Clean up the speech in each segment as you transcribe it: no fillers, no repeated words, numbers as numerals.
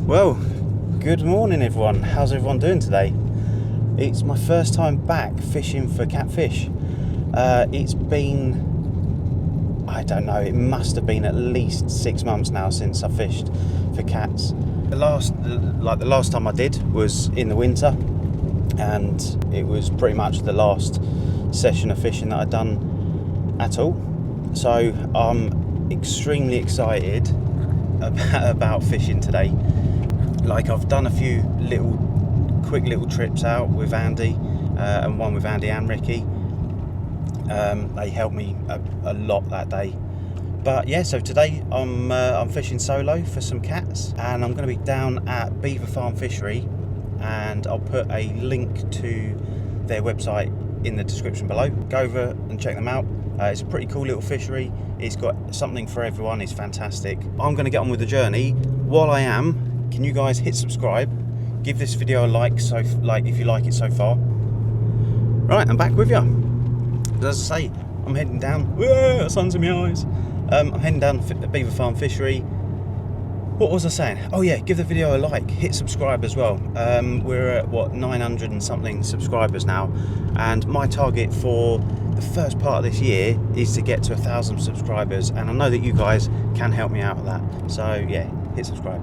Well, good morning everyone. How's everyone doing today? It's my first time back fishing for catfish. It's been, I don't know, it must have been at least 6 months now since I fished for cats. The last time I did was in the winter, and it was pretty much the last session of fishing that I'd done at all. So I'm extremely excited about fishing today. Like, I've done a few quick little trips out with Andy, and one with Andy and Ricky. They helped me a lot that day. But yeah, so today I'm fishing solo for some cats, and I'm going to be down at Beaver Farm Fishery, and I'll put a link to their website in the description below. Go over and check them out. It's a pretty cool little fishery. It's got something for everyone. It's fantastic. I'm going to get on with the journey. While I am, can you guys hit subscribe? Give this video a like, if you like it so far. Right, I'm back with you. As I say, I'm heading down. Whoa, sun's in my eyes. I'm heading down to Beaver Farm Fishery. What was I saying? Oh yeah, give the video a like, hit subscribe as well. We're at what, 900 and something subscribers now, and my target for the first part of this year is to get to 1,000 subscribers, and I know that you guys can help me out with that. So yeah, hit subscribe.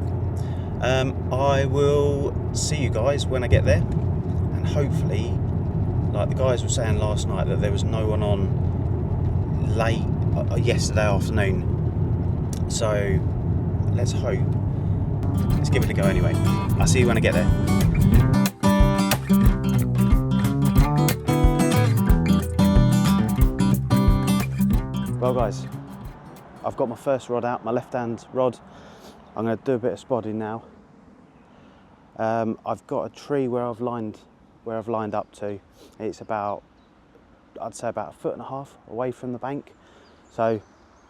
I will see you guys when I get there, and hopefully, like the guys were saying last night, that there was no one on late yesterday afternoon, so let's hope. Let's give it a go anyway. I'll see you when I get there. Well guys, I've got my first rod out, my left hand rod. I'm going to do a bit of spodding now. I've got a tree where I've lined up to. It's about, I'd say about 1.5 foot away from the bank. So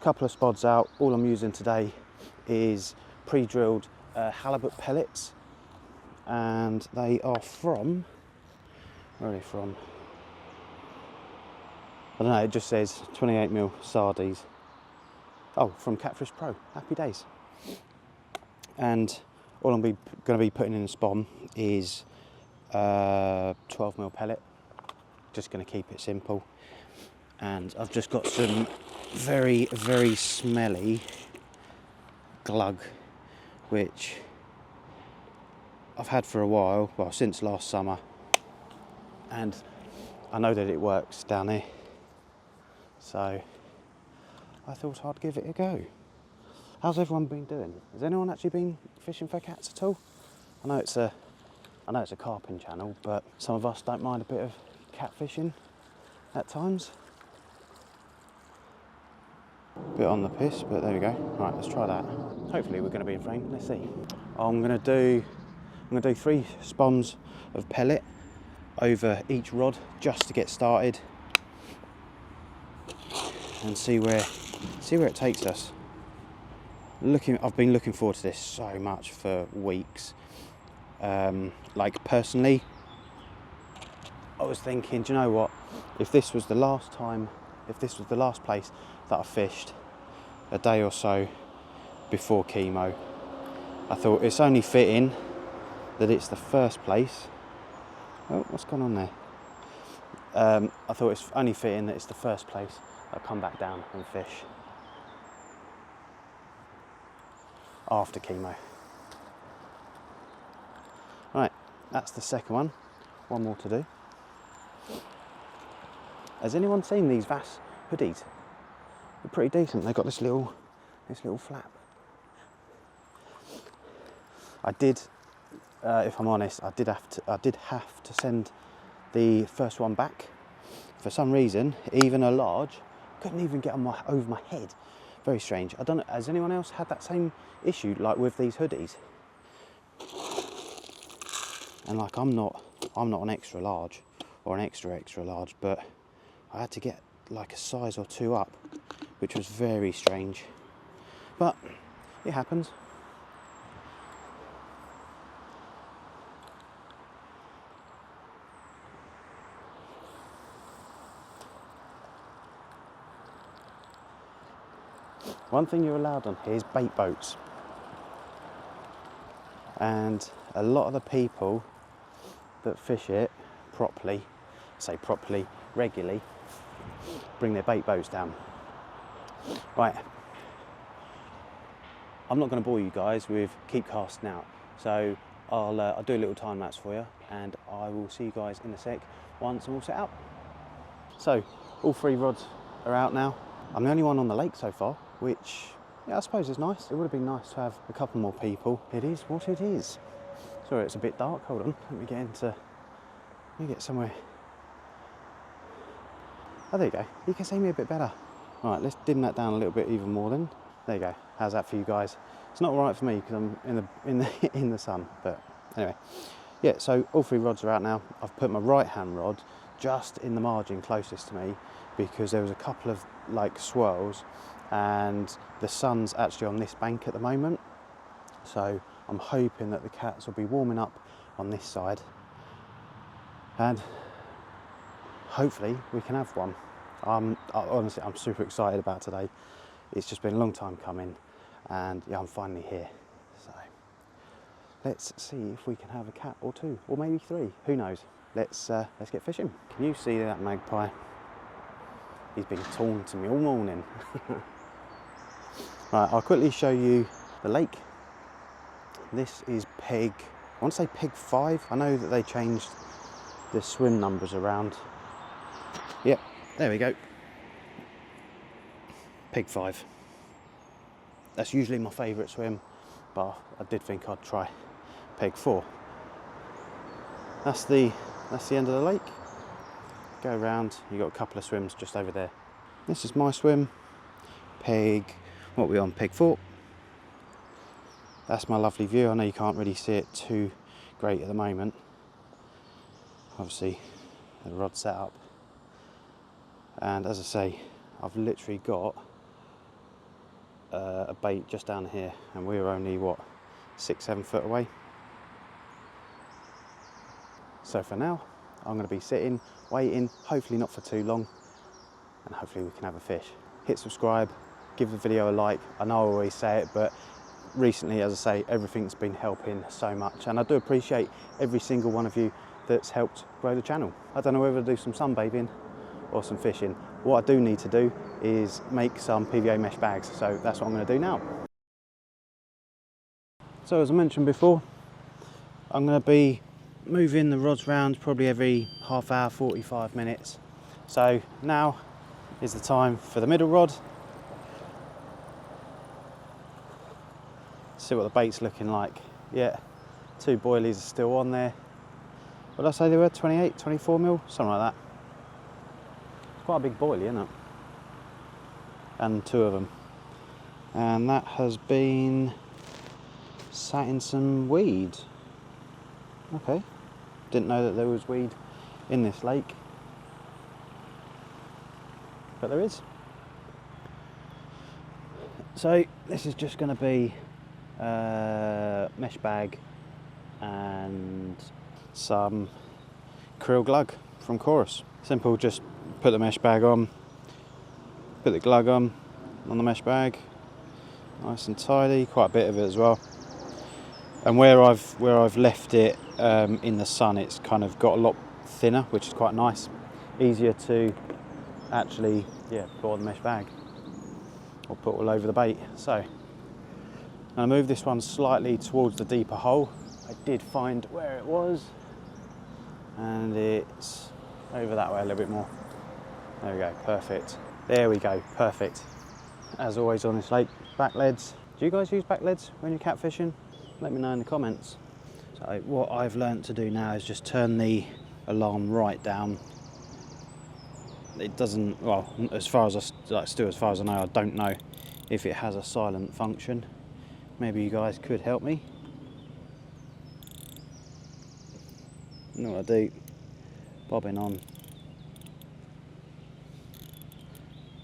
a couple of spods out. All I'm using today is pre-drilled halibut pellets, and they are from, where are they from? I don't know, it just says 28mm Sardies. Oh, from Catfish Pro, happy days. And all I'm going to be putting in the spawn is 12mm pellet. Just going to keep it simple. And I've just got some very, very smelly glug, which I've had for a while, well, since last summer. And I know that it works down here. So I thought I'd give it a go. How's everyone been doing? Has anyone actually been fishing for cats at all? I know it's a carping channel, but some of us don't mind a bit of catfishing at times. Bit on the piss, but there we go. Right, let's try that. Hopefully we're going to be in frame. Let's see. I'm going to do 3 spawns of pellet over each rod just to get started, and see where it takes us. I've been looking forward to this so much for weeks. Like personally, I was thinking, do you know what? If this was the last place that I fished a day or so before chemo, I thought it's only fitting that it's the first place. Oh, what's going on there? I thought it's only fitting that it's the first place I come back down and fish after chemo. Right, that's the second one. One more to do. Has anyone seen these VAS hoodies? They're pretty decent. They've got this little flap. I did, if I'm honest, I did have to send the first one back. For some reason, even a large couldn't even get over my head. Very strange. I don't know, has anyone else had that same issue, like with these hoodies? And like, I'm not an extra large or an extra large, but I had to get like a size or 2 up, which was very strange. But it happens. One thing you're allowed on here is bait boats. and a lot of the people that fish it properly, say properly, regularly, bring their bait boats down. Right, I'm not going to bore you guys with keep casting out, so I'll do a little time lapse for you, and I will see you guys in a sec once I'm all set out. So all 3 rods are out now. I'm the only one on the lake so far, which, yeah, I suppose is nice. It would have been nice to have a couple more people. It is what it is. Sorry, it's a bit dark. Hold on, let me get somewhere. Oh, there you go. You can see me a bit better. All right, let's dim that down a little bit even more then. There you go. How's that for you guys? It's not right for me because I'm in the sun, but anyway. Yeah, so all 3 rods are out now. I've put my right hand rod just in the margin closest to me because there was a couple of like swirls, and the sun's actually on this bank at the moment. So I'm hoping that the cats will be warming up on this side, and hopefully we can have one. Honestly, I'm super excited about today. It's just been a long time coming, and yeah, I'm finally here. So let's see if we can have a cat or 2, or maybe 3. Who knows? Let's get fishing. Can you see that magpie? He's been taunting me all morning. Right, I'll quickly show you the lake. This is peg, I want to say peg 5. I know that they changed the swim numbers around. Yep, there we go. Peg 5. That's usually my favourite swim, but I did think I'd try peg 4. That's the end of the lake. Go around, you've got a couple of swims just over there. This is my swim, peg, what are we on, peg 4. That's my lovely view. I know you can't really see it too great at the moment. Obviously, the rod's set up. And as I say, I've literally got a bait just down here, and we're only, what, 6-7 foot away. So for now, I'm going to be sitting, waiting, hopefully not for too long, and hopefully we can have a fish. Hit subscribe, give the video a like. I know I always say it, but recently, as I say, everything's been helping so much, and I do appreciate every single one of you that's helped grow the channel. I don't know whether to do some sunbathing or some fishing. What I do need to do is make some PVA mesh bags, so that's what I'm going to do now. So as I mentioned before, I'm going to be moving the rods around probably every half hour, 45 minutes. So now is the time for the middle rod. See what the bait's looking like. Yeah, 2 boilies are still on there. What did I say they were? 28, 24 mil, something like that. It's quite a big boilie, isn't it? And 2 of them. And that has been sat in some weed. Okay, didn't know that there was weed in this lake, but there is. So this is just going to be a mesh bag and some krill glug from Corus. Simple, just put the mesh bag on, put the glug on the mesh bag, nice and tidy, quite a bit of it as well. And where I've left it in the sun, it's kind of got a lot thinner, which is quite nice. Easier to actually, yeah, put on the mesh bag or put all over the bait. So I'm going to move this one slightly towards the deeper hole. I did find where it was, and it's over that way a little bit more. There we go, perfect. There we go, perfect. As always on this lake, back leads. Do you guys use back leads when you're catfishing? Let me know in the comments. So what I've learnt to do now is just turn the alarm right down. It doesn't, well, as far as I know, I don't know if it has a silent function. Maybe you guys could help me. You know what I do? Bobbing on.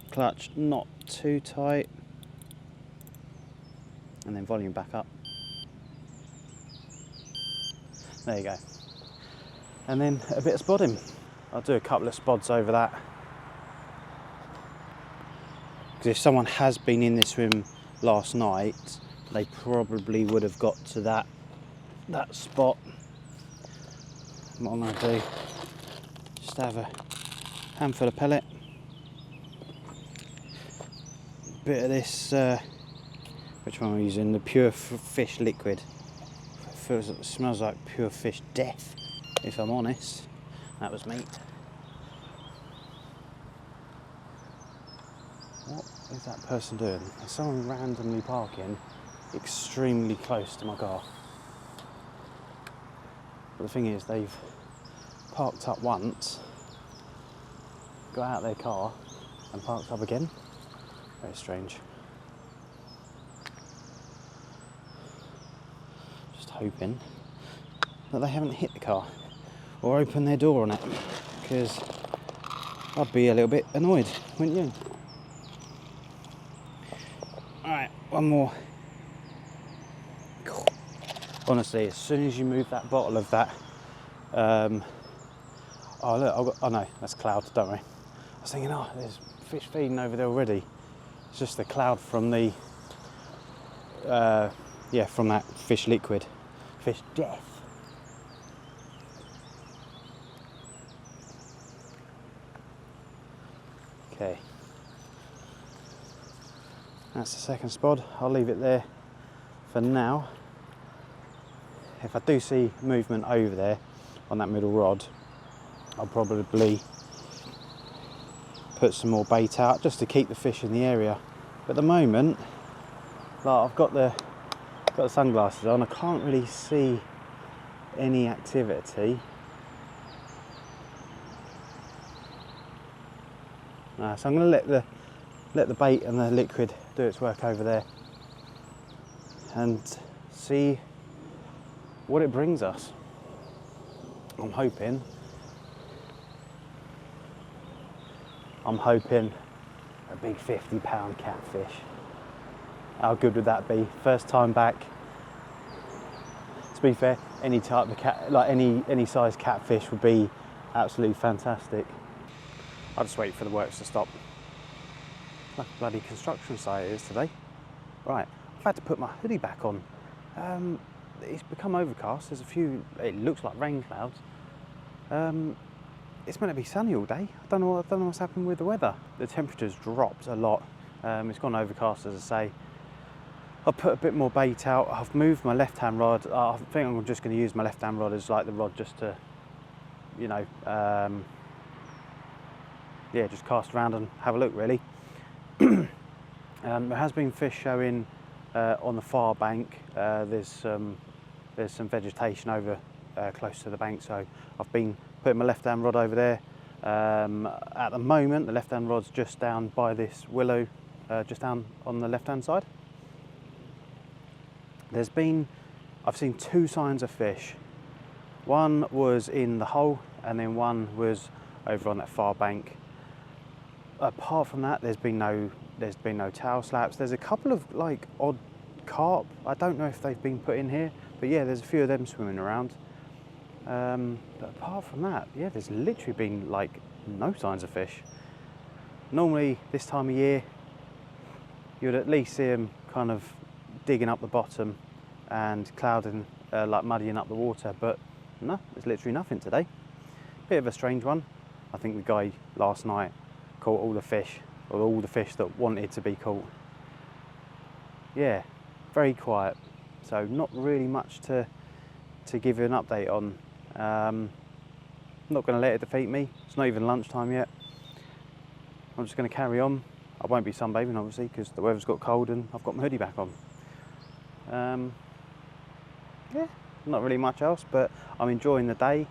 Clutch not too tight. And then volume back up. There you go. And then a bit of spodding. I'll do a couple of spods over that. Because if someone has been in this swim last night, they probably would have got to that that spot. What I'm going to do, just have a handful of pellet, bit of this, which one am I using? The pure fish liquid. It smells like pure fish death, if I'm honest. That was meat. What is that person doing? There's someone randomly parking extremely close to my car. But the thing is, they've parked up once, got out their car and parked up again. Very strange. Just hoping that they haven't hit the car or opened their door on it, because I'd be a little bit annoyed, wouldn't you? Alright, one more. Honestly, as soon as you move that bottle of that, oh look, oh no, that's cloud, don't worry. I was thinking, oh, there's fish feeding over there already. It's just the cloud from the, from that fish liquid, fish death. Okay, that's the second spot. I'll leave it there for now. If I do see movement over there on that middle rod, I'll probably put some more bait out just to keep the fish in the area. But at the moment, like, I've got the sunglasses on, I can't really see any activity. So I'm going to let the bait and the liquid do its work over there and see what it brings us. I'm hoping a big 50-pound catfish. How good would that be? First time back. To be fair, any type of cat, like any size catfish would be absolutely fantastic. I'll just wait for the works to stop. Like a bloody construction site it is today. Right, I've had to put my hoodie back on. It's become overcast. There's a few, it looks like rain clouds. It's meant to be sunny all day. I don't know what's happened with the weather. The temperature's dropped a lot. It's gone overcast, as I say. I've put a bit more bait out. I've moved my left-hand rod. I think I'm just going to use my left-hand rod as like the rod just to, you know, just cast around and have a look, really. There has been fish showing on the far bank. There's some vegetation over close to the bank, so I've been putting my left-hand rod over there. At the moment, the left-hand rod's just down by this willow, just down on the left-hand side. I've seen two signs of fish. One was in the hole, and then one was over on that far bank. Apart from that, there's been no tail slaps. There's a couple of like odd carp. I don't know if they've been put in here, but yeah, there's a few of them swimming around. But apart from that, yeah, there's literally been like no signs of fish. Normally this time of year, you'd at least see them kind of digging up the bottom and clouding, like muddying up the water, but no, there's literally nothing today. Bit of a strange one. I think the guy last night caught all the fish, or all the fish that wanted to be caught. Yeah, very quiet. So not really much to give you an update on. I'm not going to let it defeat me. It's not even lunchtime yet. I'm just going to carry on. I won't be sunbathing obviously because the weather's got cold and I've got my hoodie back on. Yeah, not really much else, but I'm enjoying the day.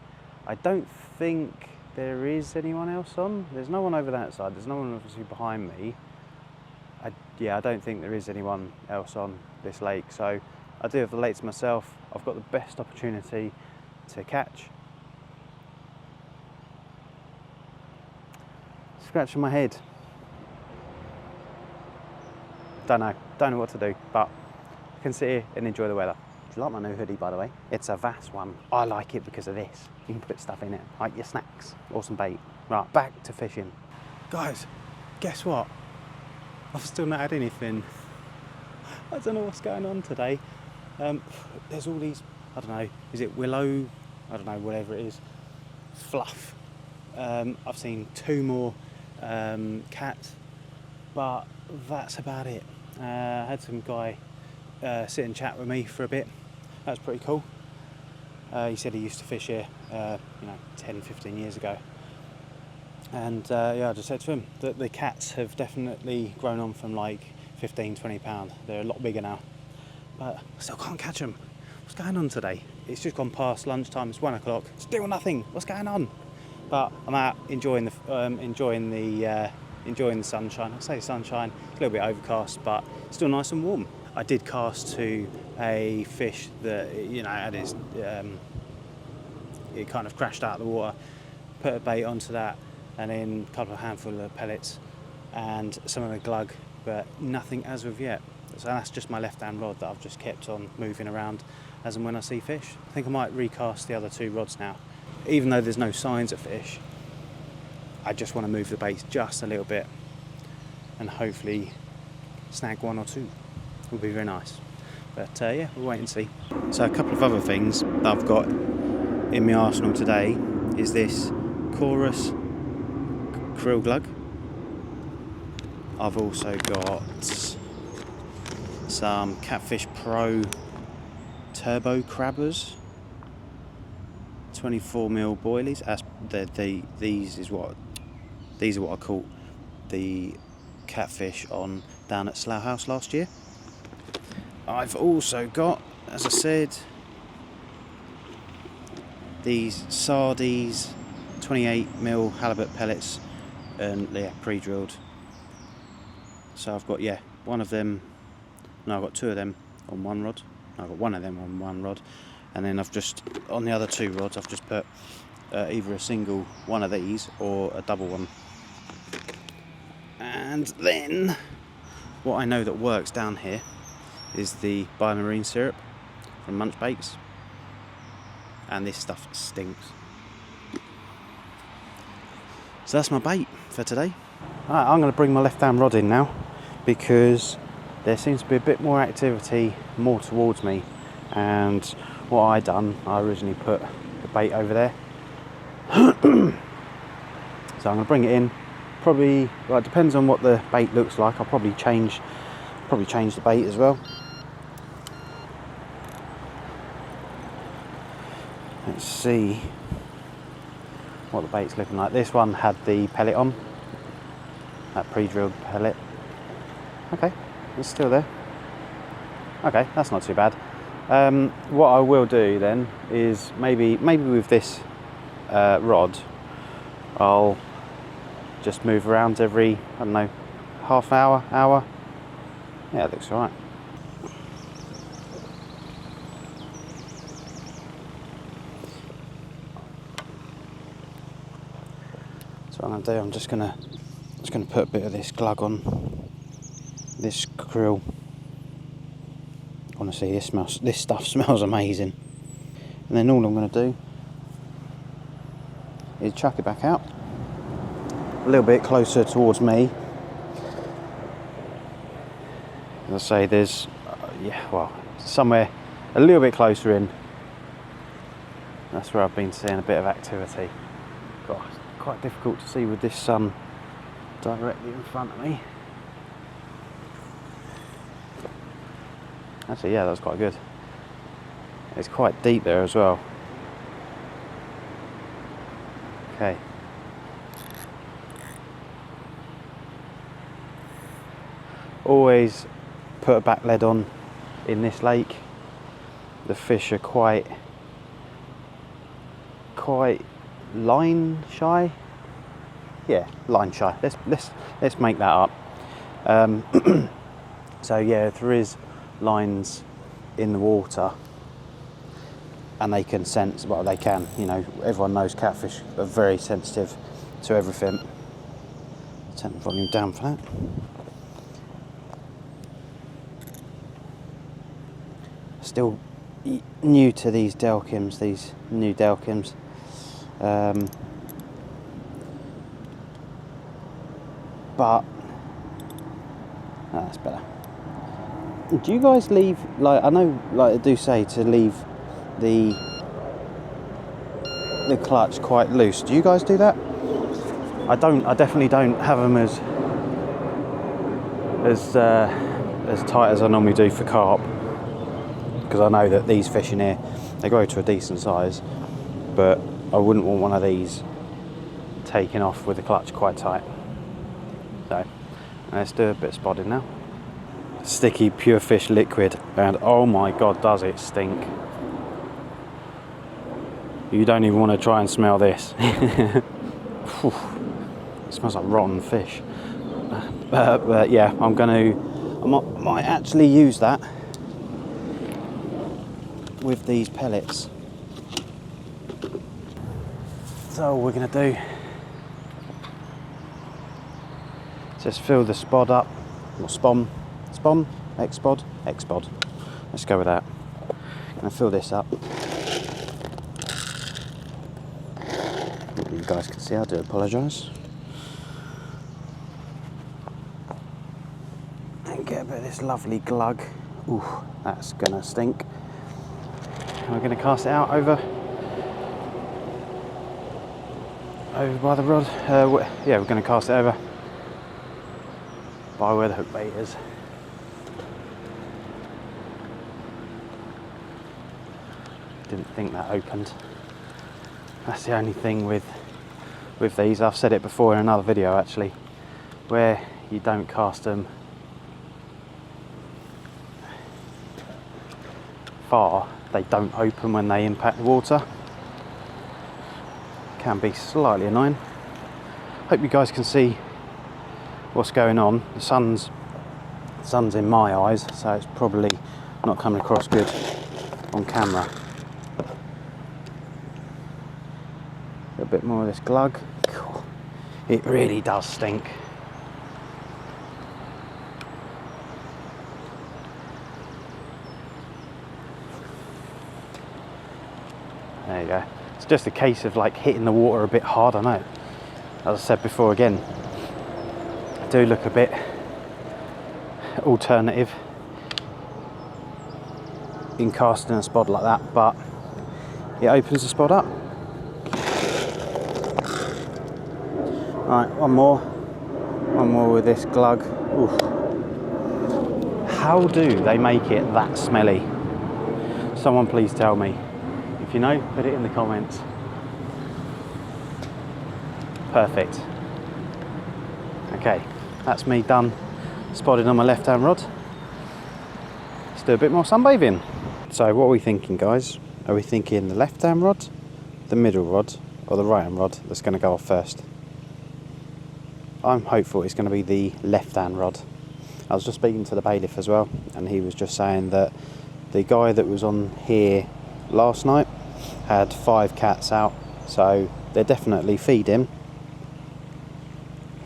I don't think there is anyone else on. There's no one over that side. There's no one obviously behind me. I don't think there is anyone else on this lake. So I do have the lake to myself. I've got the best opportunity to catch. Scratching my head. Don't know what to do, but I can sit here and enjoy the weather. Do you like my new hoodie, by the way? It's a vast one. I like it because of this. You can put stuff in it, like your snacks or some bait. Right, back to fishing. Guys, guess what? I've still not had anything. I don't know what's going on today. There's all these I don't know, is it willow? I don't know, whatever it is. Fluff. I've seen 2 more cats, but that's about it. I had some guy sit and chat with me for a bit. That was pretty cool. He said he used to fish here, 10-15 years ago. And I just said to him that the cats have definitely grown on from like 15-20 pound. They're a lot bigger now, but I still can't catch them. What's going on today? It's just gone past lunchtime. It's 1 o'clock. Still nothing. What's going on? But I'm out enjoying the sunshine. I say sunshine. It's a little bit overcast, but still nice and warm. I did cast to a fish that had his it kind of crashed out of the water. Put a bait onto that, and then a couple of handful of pellets and some of the glug, but nothing as of yet. So that's just my left-hand rod that I've just kept on moving around as and when I see fish. I think I might recast the other 2 rods now. Even though there's no signs of fish, I just want to move the baits just a little bit and hopefully snag 1 or 2. It would be very nice. But we'll wait and see. So a couple of other things that I've got in my arsenal today is this Corus krill glug. I've also got some Catfish Pro turbo crabbers, 24mm boilies. These are what I caught the catfish on down at Slough House last year. I've also got, as I said, these Sardi's 28mm halibut pellets, and they're pre-drilled. So I've got one of them. No, I've got 2 of them on 1 rod. I've got 1 of them on 1 rod, and then I've just on the other 2 rods I've just put either a single one of these or a double one. And then what I know that works down here is the biomarine syrup from Munch Bakes, and this stuff stinks. So that's my bait for today. Right, I'm going to bring my left-hand rod in now because there seems to be a bit more activity more towards me, and what I originally put the bait over there. So I'm going to bring it in. Probably, well, it depends on what the bait looks like. I'll probably change the bait as well. Let's see what the bait's looking like. This one had the pellet on, that pre-drilled pellet. Okay, it's still there. Okay, that's not too bad. What I will do then is maybe with this rod, I'll just move around every, I don't know, half hour. Yeah, it looks alright. So what I'm going to do, I'm just going to put a bit of this glug on this krill. Honestly, this stuff smells amazing. And then all I'm going to do is chuck it back out a little bit closer towards me. As I say, there's somewhere a little bit closer in. That's where I've been seeing a bit of activity. God, it's quite difficult to see with this sun directly in front of me. Actually, yeah, that's quite good. It's quite deep there as well. Okay. Always put a back lead on in this lake. The fish are quite line shy. Yeah, line shy. Let's make that up. So yeah, if there is lines in the water and they can sense, well, they can, everyone knows catfish are very sensitive to everything. Turn the volume down for that. Still new to these delkims, these new delkims. But that's better. Do you guys leave, I know, they do say to leave the clutch quite loose. Do you guys do that? I definitely don't have them as tight as I normally do for carp, because I know that these fish in here, they grow to a decent size, but I wouldn't want one of these taking off with the clutch quite tight. So let's do a bit of spotting now. Sticky pure fish liquid, and oh my god, does it stink. You don't even want to try and smell this. It smells like rotten fish. But yeah, I might actually use that with these pellets. So all we're going to do, just fill the spod up, or spom, X-spod. Let's go with that. I'm going to fill this up. You guys can see, I do apologise. And get a bit of this lovely glug. Ooh, that's going to stink. And we're going to cast it out over by the rod. Yeah, we're going to cast it over by where the hook bait is. Didn't think that opened. That's the only thing with these. I've said it before in another video actually, where you don't cast them far, they don't open when they impact the water. Can be slightly annoying. Hope you guys can see what's going on. The sun's in my eyes, so it's probably not coming across good on camera. A bit more of this glug. It really does stink. There you go. It's just a case of like hitting the water a bit hard. I know, as I said before, again, I do look a bit alternative in casting a spod like that, but it opens the spod up. Right, one more with this glug. Oof. How do they make it that smelly? Someone please tell me. If you know, put it in the comments. Perfect. Okay, that's me done spotted on my left hand rod. Let's do a bit more sunbathing. So what are we thinking, guys? Are we thinking the left hand rod, the middle rod, or the right hand rod that's going to go off first? I'm hopeful it's going to be the left hand rod. I was just speaking to the bailiff as well, and he was just saying that the guy that was on here last night had 5 cats out, so they're definitely feeding.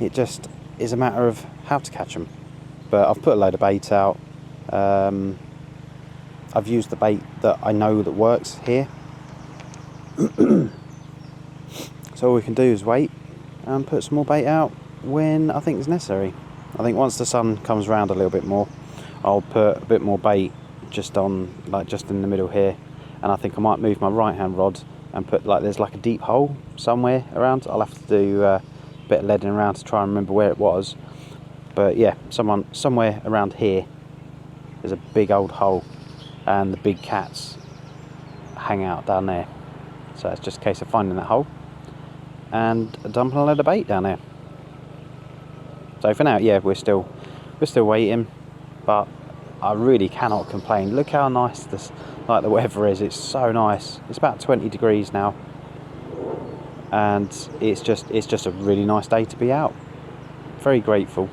It just is a matter of how to catch them. But I've put a load of bait out. I've used the bait that I know that works here. So all we can do is wait and put some more bait out when I think it's necessary. I think once the sun comes around a little bit more, I'll put a bit more bait just in the middle here, and I think I might move my right hand rod and put there's like a deep hole somewhere around. I'll have to do a bit of leading around to try and remember where it was, but yeah, somewhere around here there's a big old hole, and the big cats hang out down there, so it's just a case of finding that hole and dumping a load of bait down there. So for now, yeah, we're still waiting, but I really cannot complain. Look how nice the weather is. It's so nice. It's about 20 degrees now, and it's just a really nice day to be out. Very grateful.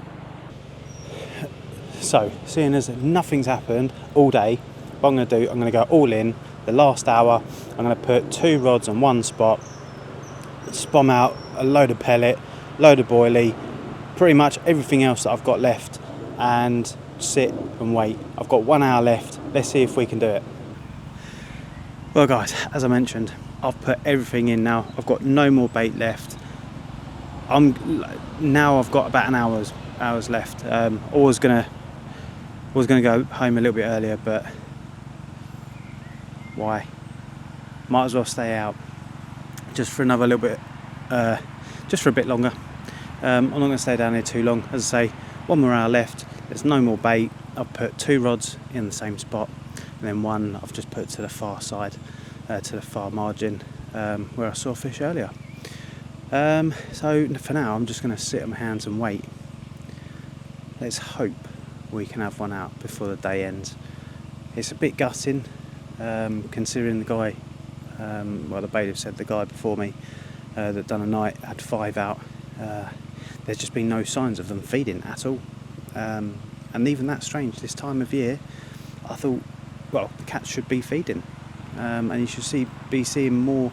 So, seeing as nothing's happened all day, what I'm going to do, I'm going to go all in. The last hour, I'm going to put 2 rods on one spot, spom out a load of pellet, load of boilie, pretty much everything else that I've got left, and sit and wait. I've got 1 hour left. Let's see if we can do it. Well guys, as I mentioned, I've put everything in now. I've got no more bait left. Now I've got about an hours left. I was gonna go home a little bit earlier, but why? might as well stay out just for another little bit, just for a bit longer. I'm not going to stay down here too long. As I say, 1 more hour left, there's no more bait. I've put 2 rods in the same spot, and then 1 I've just put to the far side, to the far margin, where I saw fish earlier. So for now I'm just going to sit on my hands and wait. Let's hope we can have one out before the day ends. It's a bit gutting, considering the guy, well, the bailiff said the guy before me that done a night had 5 out. There's just been no signs of them feeding at all, and even that's strange this time of year. I thought, well, the cats should be feeding, and you should be seeing more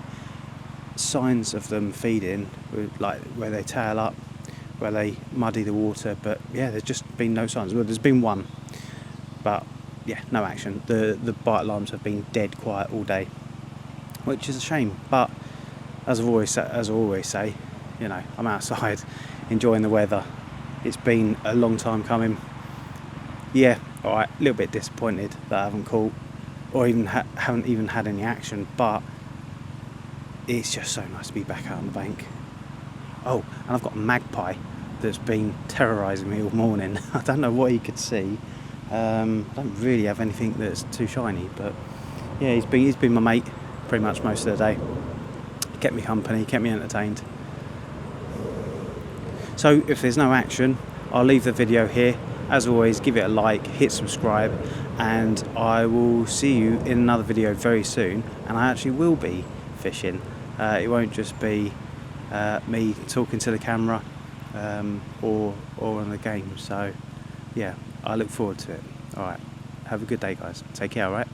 signs of them feeding, like where they tail up, where they muddy the water. But yeah, there's just been no signs. Well, there's been 1, but yeah, no action. The bite alarms have been dead quiet all day, which is a shame. But as I always say, you know, I'm outside enjoying the weather. It's been a long time coming. Yeah, all right, a little bit disappointed that I haven't caught or even haven't even had any action, but it's just so nice to be back out on the bank. Oh, and I've got a magpie that's been terrorising me all morning. I don't know what he could see. I don't really have anything that's too shiny, but yeah, he's been my mate pretty much most of the day. Kept me company, kept me entertained. So if there's no action, I'll leave the video here. As always, give it a like, hit subscribe, and I will see you in another video very soon. And I actually will be fishing. It won't just be me talking to the camera or on the game. So yeah, I look forward to it. Alright, have a good day guys. Take care, alright?